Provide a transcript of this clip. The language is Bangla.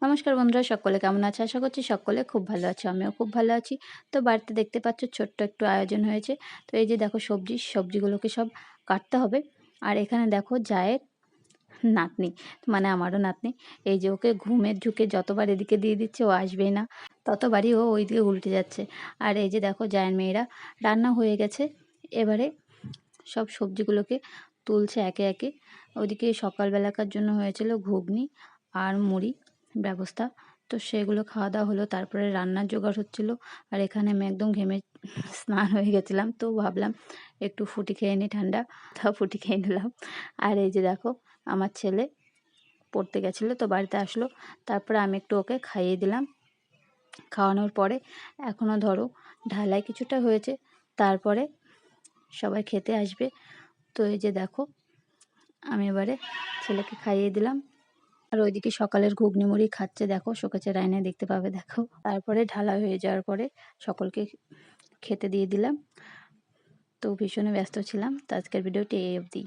নমস্কার বন্ধুরা, সকলে কেমন আছে? আশা করছি সকলে খুব ভালো আছে। আমিও খুব ভালো আছি। তো বাড়িতে দেখতে পাচ্ছ ছোট্ট একটু আয়োজন হয়েছে। তো এই যে দেখো সবজিগুলোকে সব কাটতে হবে। আর এখানে দেখো জায়ের নাতনি, মানে আমারও নাতনি। এই যে ওকে ঘুমের ঝুঁকে যতবার এদিকে দিয়ে দিচ্ছে ও আসবেই না, ততবারই ও ওইদিকে উল্টে যাচ্ছে। আর এই যে দেখো জায়ের মেয়েরা রান্না হয়ে গেছে। এবারে সব সবজিগুলোকে তুলছে একে একে। ওদিকে সকালবেলাকার জন্য হয়েছিল ঘুগনি আর মুড়ি ব্যবস্থা। তো সেগুলো খাওয়া দাওয়া হলো, তারপরে রান্নার জোগাড় হচ্ছিল। আর এখানে আমি একদম ঘেমে স্নান হয়ে গেছিলাম, তো ভাবলাম একটু ফুটি খেয়ে নিই ঠান্ডা। তা ফুটি খেয়ে নিলাম। আর এই যে দেখো আমার ছেলে পড়তে গেছিলো, তো বাড়িতে আসলো। তারপরে আমি একটু ওকে খাইয়ে দিলাম। খাওয়ানোর পরে এখনও ধরো ঢালাই কিছুটা হয়েছে, তারপরে সবাই খেতে আসবে। তো এই যে দেখো আমি এবারে ছেলেকে খাইয়ে দিলাম। আর ওইদিকে সকালের ঘুগনি মুড়ি খাচ্ছে, দেখো শোকেজের আয়নায় দেখতে পাবে। দেখো তারপরে ঢালা হয়ে যাওয়ার পরে সকলকে খেতে দিয়ে দিলাম। তো ভীষণ ব্যস্ত ছিলাম। তো আজকের ভিডিওটি এই অবধি।